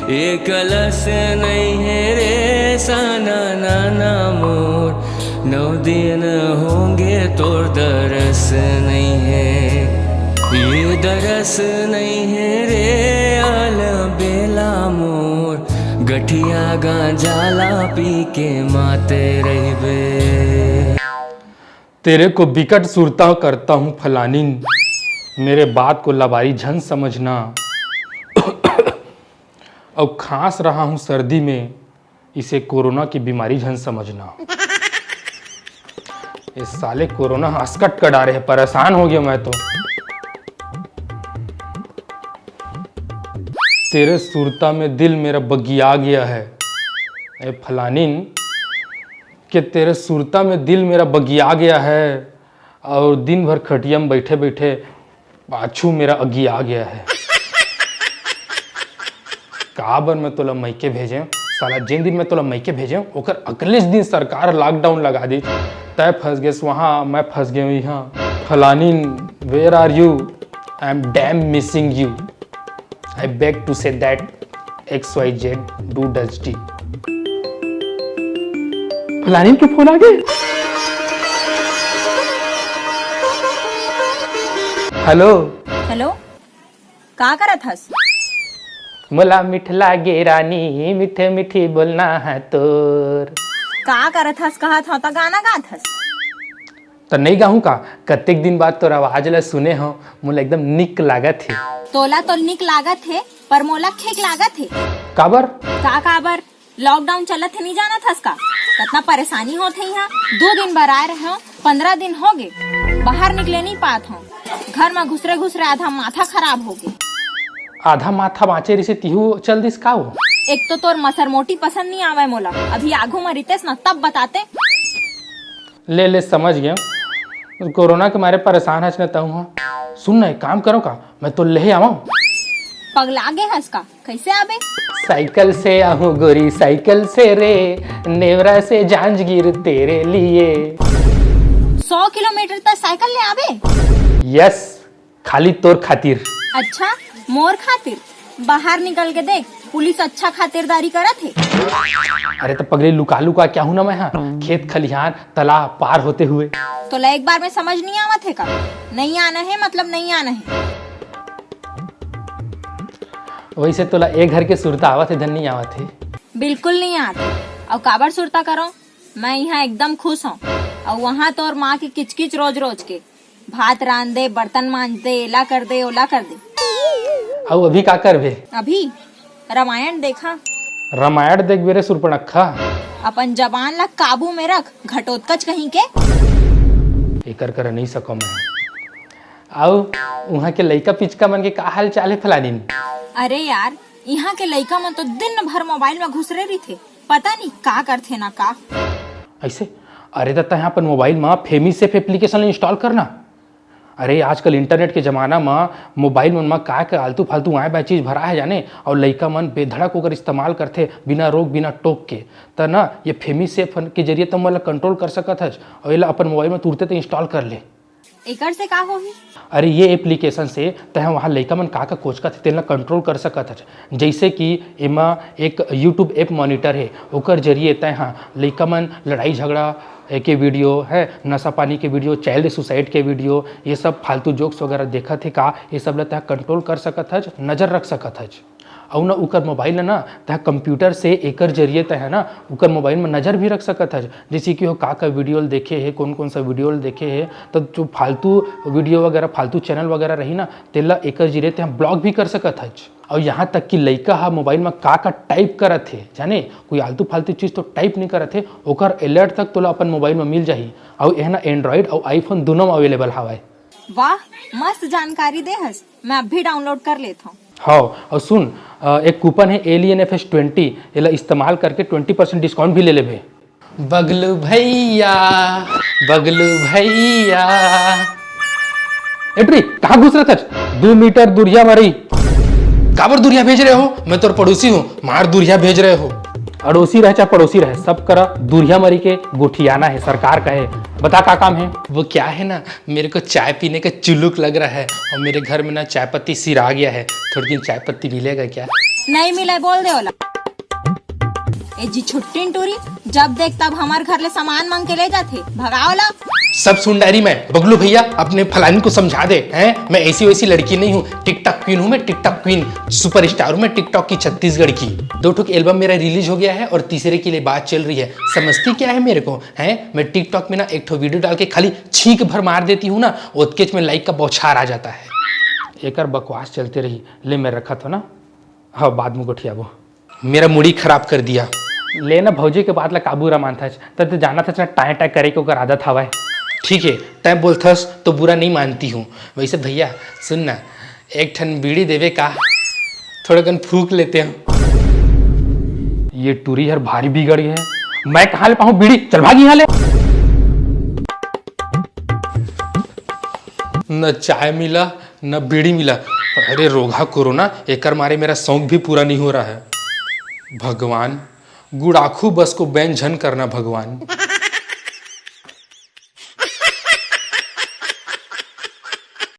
ये कलश नहीं है रे साना नाना मोर, 9 दिन होंगे तोर दरस नहीं है, ये दरस नहीं है रे आल बेला मोर, गठिया गांजाला पी के माते रहबे। तेरे को बिकट सुरता करता हूँ फलानीन, मेरे बात को लबारी झन समझना। अब खांस रहा हूँ सर्दी में, इसे कोरोना की बीमारी झन समझना। ये साले कोरोना हंसकट कर डाले हैं, परेशान हो गया मैं तो। तेरे सुरता में दिल मेरा बगिया गया है ए फलानीन, कि तेरे सुरता में दिल मेरा बगिया गया है, और दिन भर खटिया में बैठे बैठे पाछू मेरा अगिया गया है। काबर मैं तोला मैके भेजे साला, जिन दिन मैं तोला मैके भेजे ओकर अगले दिन सरकार लॉकडाउन लगा दी, तय फंस गए वहाँ, मैं फंस गया यहाँ। फलानीन where are you, I am damn missing you, I beg to say that XYZ do does D. फलानीन के फोन आ गए। हेलो हेलो, का करत हस? मला मीठ लागे रानी, मीठे मीठी बोलना है तोर। का करत हस कहत हो त गाना गात हस? तो नहीं गाऊं का, कतेक दिन बाद तोर आवाज ला सुने हो, मोला एकदम निक लागत है। तोला तो निक लागत है, पर मोला ठीक लागत है। काबर? का काबर? लॉकडाउन चलत है, नहीं जानत हस का? कितना परेशानी होत है यहाँ। 2 दिन बर आए रहे हो, 15 दिन हो गए, बाहर निकले नहीं पात हो, घर में घुसरे घुसरे आधा माथा खराब हो गए। आधा माथा बाँचे रिसे तिहू चल दिस का हो? एक तो तोर मसर मोटी पसंद नहीं आवे मोला, अभी आगू में रितेस न तब बताते। ले समझ गया, कोरोना के मारे परेशान हच न तहूँ। सुन ना, एक काम करो का, मैं तो ले आवा। पगला गे हस का? कैसे आबे? साइकिल से आहू गोरी, साइकिल से रे, नेवरा से जांजगीर तेरे लिए। 100 किलोमीटर तक साइकिल ले आबे? यस, खाली तोर खातिर। अच्छा, मोर खातिर? बाहर निकल के देख, पुलिस अच्छा खातिरदारी करत है। अरे तो पगले लुका लुका क्या हूं ना मैं, हाँ खेत खलिहान तालाब पार होते हुए। तो ला एक बार में समझ नहीं आवत है का? नहीं आना है मतलब नहीं आना है। वैसे तोला एक घर के सुरता आवत है, धन नहीं आवत है? बिल्कुल नहीं आते। और काबर सुरता करो, मैं यहाँ एकदम खुश हूँ। और वहाँ तो और माँ की किचकिच रोज रोज के, भात रांध दे, बर्तन मांज दे, एला कर दे, ओला कर दे। और अभी का कर भे? अभी रामायण देखा। रामायण देख बेरे सुरपणखा। अपन जबान ला काबू में रख, घटोत्कच कहीं के। एकर कर नहीं सको मैं। आओ वहाँ के लइका पिचका मन के का हाल चाल है फलानीन? अरे यार, यहाँ के लइका मन तो दिन भर मोबाइल में घुसरे रही थे, पता नहीं का करथे ना का। ऐसे? अरे दत्ता यहाँ पर मोबाइल में फेमीसेफ एप्लीकेशन इंस्टॉल करना। अरे आजकल इंटरनेट के जमाना में मोबाइल मन का आलतू फालतू आए बा चीज भरा है जाने, और लइका मन बेधड़क होकर इस्तेमाल करते बिना रोक बिना टोक के। तो ना ये फेमीसेफ के जरिए तुम मतलब कंट्रोल कर सकत है, और ये अपन मोबाइल में तुरंत इंस्टॉल कर ले। एकर से का होही? अरे ये एप्लीकेशन से तह वहाँ लइका मन का कोच का तेला कंट्रोल कर सकत है। जैसे कि एमा एक यूट्यूब ऐप मॉनिटर है, ओकर जरिए तह लइका मन लड़ाई झगड़ा के वीडियो है, नशा पानी के वीडियो, चाइल्ड सुसाइड के वीडियो, ये सब फालतू जोक्स वगैरह देखत है का, ये सब ला तह कंट्रोल कर सकत है, नज़र रख सकत है। और ना उकर मोबाइल ना तह कंप्यूटर से एकर जरिए तह ना उकर मोबाइल में नज़र भी रख सकत है, जैसे कि हो का वीडियो देखे है, कौन कौन सा वीडियो देखे है। तो जो फालतू वीडियो वगैरह फालतू चैनल वगैरह रही ना, तेला एकर जरिए तह ब्लॉक भी कर सकत है। और यहाँ तक कि लइका हा मोबाइल में का टाइप करत है जाने, कोई आलतू फालतू चीज़ तो टाइप नहीं करत है, ओकर अलर्ट तक तोला अपन मोबाइल में मिल जाही। और यह ना एंड्रॉइड और आईफोन दोनों में अवेलेबल हवा। वाह, मस्त जानकारी दे हस, मैं अभी डाउनलोड कर लेता हूँ। हाँ, और सुन, एक कूपन है AlienFS20, ये इस्तेमाल करके 20% डिस्काउंट भी ले ले भे। बगलू भैया, बगलू भैया। एट्री कहाँ घुस रहा था? 2 मीटर दूरिया मारी। काबर दूरिया भेज रहे हो? मैं तो पड़ोसी हूँ, मार दूरिया भेज रहे हो। अड़ोसी रहे चाहे पड़ोसी रहे, सब करा दूरिया मरी के गोठियाना है, सरकार का है। बता का काम है? वो क्या है ना, मेरे को चाय पीने का चुलुक लग रहा है, और मेरे घर में ना चाय पत्ती सिरा गया है, थोड़ी दिन चाय पत्ती मिलेगा क्या? नहीं मिले बोल दे ओला। ए जी छुट्टी टूरी जब देख तब हमार घर ले सामान मांग के ले जाते, भगाओला। सब सुन डायरी में बगलू भैया अपने फलानी को समझा दे हैं, मैं ऐसी वैसी लड़की नहीं हूँ, टिकटॉक क्वीन हूँ मैं, टिकटॉक क्वीन सुपरस्टार हूँ मैं टिकटॉक की छत्तीसगढ़ की। 2 ठुक एल्बम मेरा रिलीज हो गया है और तीसरे के लिए बात चल रही है। समझती क्या है मेरे को हैं, मैं टिकटॉक में ना एक ठो वीडियो डाल के खाली छींक भर मार देती हूँ ना, ओतकेच में लाइक का बौछार आ जाता है। एक बकवास चलती रही ले मैं रखा था ना, हाँ बाद में गोठिया वो मेरा मूडी खराब कर दिया। लेना भौजी के बाद ला काबू रमान था तो जाना था टाय टाय करे के ओकर आदत हवा है। ठीक है तय बोलथस तो बुरा नहीं मानती हूँ। वैसे भैया सुन ना, एक ठन बीड़ी देवे का, थोड़ा गन फूक लेते हैं। ये टूरी यार भारी बिगड़ गई है, मैं कहाँ ले पाऊँ बीड़ी, चल भागी यहाँ ले। न चाय मिला न बीड़ी मिला, अरे रोगा कोरोना एकर मारे मेरा शौक भी पूरा नहीं हो रहा है। भगवान गुड़ाखू बस को बैन झन करना भगवान।